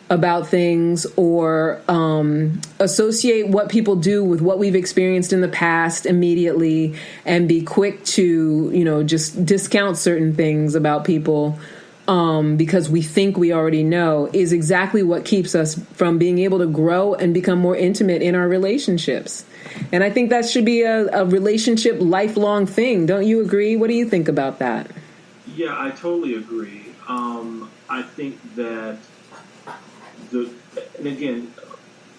[SPEAKER 3] about things or associate what people do with what we've experienced in the past immediately, and be quick to, just discount certain things about people because we think we already know, is exactly what keeps us from being able to grow and become more intimate in our relationships. And I think that should be a relationship lifelong thing. Don't you agree? What do you think about that?
[SPEAKER 2] Yeah, I totally agree. I think that and again,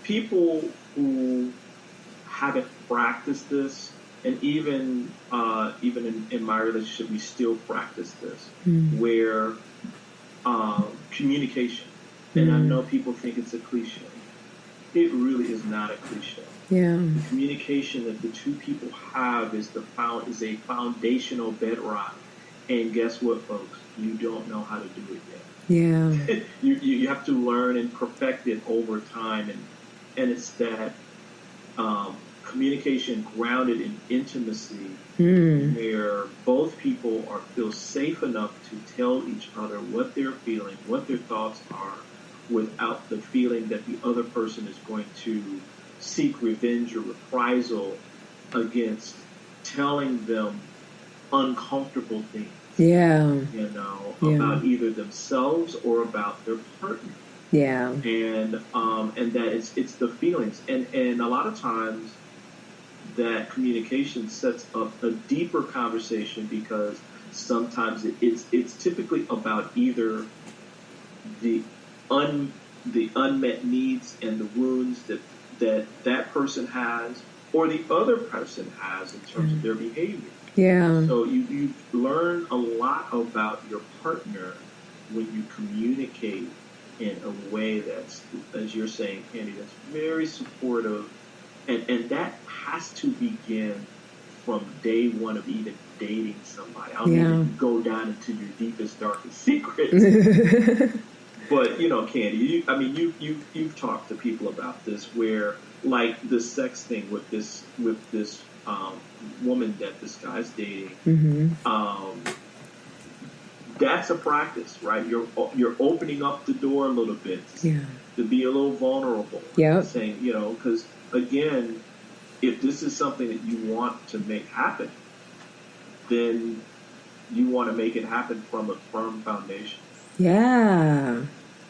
[SPEAKER 2] people who haven't practiced this, and even in my relationship, we still practice this, where communication, and I know people think it's a cliche. It really is not a cliche.
[SPEAKER 3] Yeah.
[SPEAKER 2] The communication that the two people have is a foundational bedrock. And guess what, folks? You don't know how to do it yet.
[SPEAKER 3] Yeah.
[SPEAKER 2] you have to learn and perfect it over time, and it's that communication grounded in intimacy, where both people feel safe enough to tell each other what they're feeling, what their thoughts are, without the feeling that the other person is going to seek revenge or reprisal against telling them uncomfortable things.
[SPEAKER 3] Yeah.
[SPEAKER 2] About either themselves or about their partner.
[SPEAKER 3] Yeah.
[SPEAKER 2] And that it's the feelings. And a lot of times that communication sets up a deeper conversation, because sometimes it's typically about either the the unmet needs and the wounds that person has or the other person has in terms of their behavior.
[SPEAKER 3] Yeah.
[SPEAKER 2] So you learn a lot about your partner when you communicate in a way that's, as you're saying, Candy, that's very supportive. And that has to begin from day one of even dating somebody. I don't even go down into your deepest, darkest secrets. But, you know, Candy, you've talked to people about this where, like, the sex thing with this woman that this guy's dating, that's a practice, right? You're opening up the door a little bit to be a little vulnerable.
[SPEAKER 3] Yeah.
[SPEAKER 2] Saying, you know, because, again, if this is something that you want to make happen, then you want to make it happen from a firm foundation.
[SPEAKER 3] Yeah,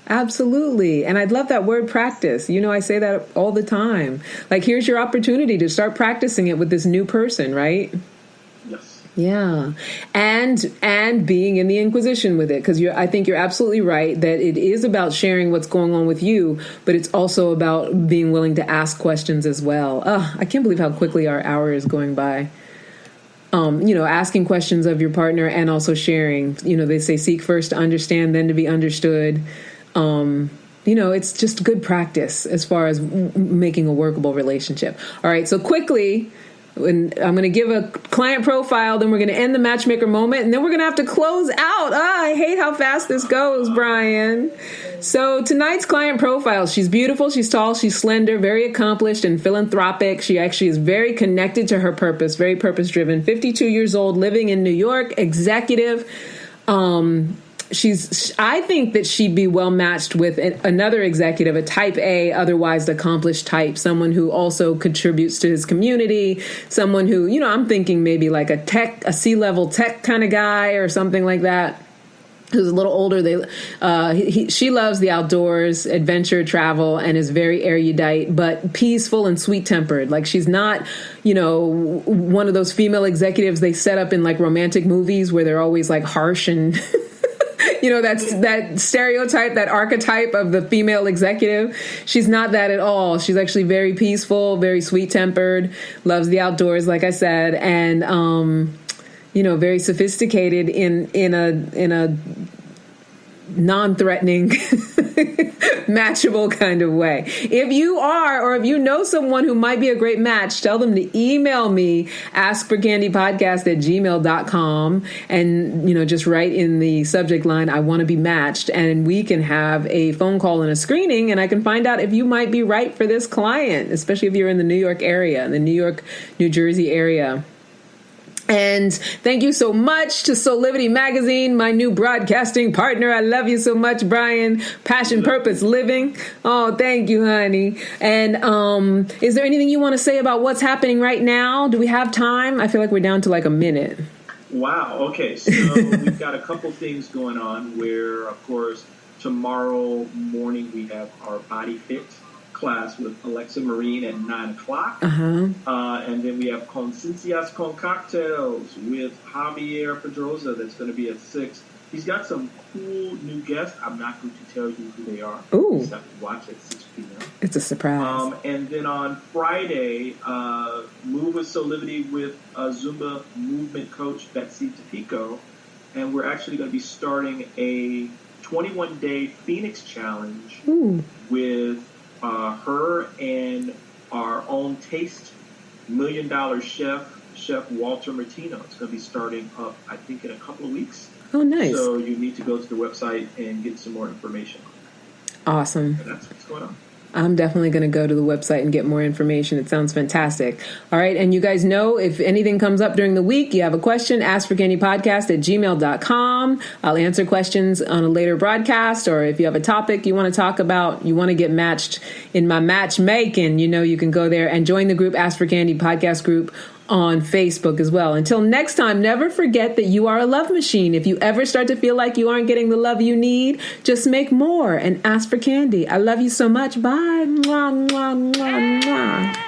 [SPEAKER 3] absolutely. And I'd love that word practice. You know, I say that all the time. Like, here's your opportunity to start practicing it with this new person, right?
[SPEAKER 2] Yes.
[SPEAKER 3] Yeah. And being in the inquisition with it, because I think you're absolutely right that it is about sharing what's going on with you, but it's also about being willing to ask questions as well. I can't believe how quickly our hour is going by. You know, asking questions of your partner and also sharing. You know, they say seek first to understand, then to be understood. You know, it's just good practice as far as making a workable relationship. All right. So quickly, I'm going to give a client profile, then we're going to end the matchmaker moment, and then we're going to have to close out. I hate how fast this goes, Brian. So tonight's client profile, she's beautiful, she's tall, she's slender, very accomplished and philanthropic. She actually is very connected to her purpose, very purpose-driven, 52 years old, living in New York, executive. I think that she'd be well matched with another executive, a type A, otherwise accomplished type, someone who also contributes to his community, someone who, you know, I'm thinking maybe like a C-level tech kind of guy or something like that, who's a little older. She loves the outdoors, adventure, travel, and is very erudite, but peaceful and sweet-tempered. Like, she's not, you know, one of those female executives they set up in like romantic movies where they're always like harsh and you know, that stereotype, that archetype of the female executive. She's not that at all. She's actually very peaceful, very sweet-tempered, loves the outdoors, like I said, and you know, very sophisticated in a non-threatening, matchable kind of way. If you are, or if you know someone who might be a great match, tell them to email me, askforcandypodcast@gmail.com, and, you know, just write in the subject line, I want to be matched, and we can have a phone call and a screening, and I can find out if you might be right for this client, especially if you're in the New York area, the New York, New Jersey area. And thank you so much to Soulivity Magazine, my new broadcasting partner. I love you so much, Brian. Passion, Purpose, Living. Oh, thank you, honey. And is there anything you want to say about what's happening right now? Do we have time? I feel like we're down to like a minute.
[SPEAKER 2] Wow. Okay. So we've got a couple things going on where, of course, tomorrow morning we have our Body Fit class with Alexa Marine at 9 o'clock. And then we have Conciencias con Cocktails with Javier Pedroza. That's going to be at 6. He's got some cool new guests. I'm not going to tell you who they are.
[SPEAKER 3] Ooh.
[SPEAKER 2] You just have to watch at 6 p.m.
[SPEAKER 3] It's a surprise.
[SPEAKER 2] And then on Friday, Move with Soulivity with Zumba movement coach Betsy Tapico. And we're actually going to be starting a 21-day Phoenix Challenge with her and our own taste $1 million chef Walter Martino. It's going to be starting up, I think, in a couple of weeks.
[SPEAKER 3] Oh, nice.
[SPEAKER 2] So you need to go to the website and get some more information.
[SPEAKER 3] Awesome.
[SPEAKER 2] And that's what's going on.
[SPEAKER 3] I'm definitely going to go to the website and get more information. It sounds fantastic. All right. And you guys know, if anything comes up during the week, you have a question, askforcandypodcast@gmail.com. I'll answer questions on a later broadcast, or if you have a topic you want to talk about, you want to get matched in my matchmaking, you know, you can go there and join the group, Ask for Candy podcast group on Facebook as well. Until next time, never forget that you are a love machine. If you ever start to feel like you aren't getting the love you need, just make more and ask for candy. I love you so much. Bye. Mwah, mwah, mwah, mwah.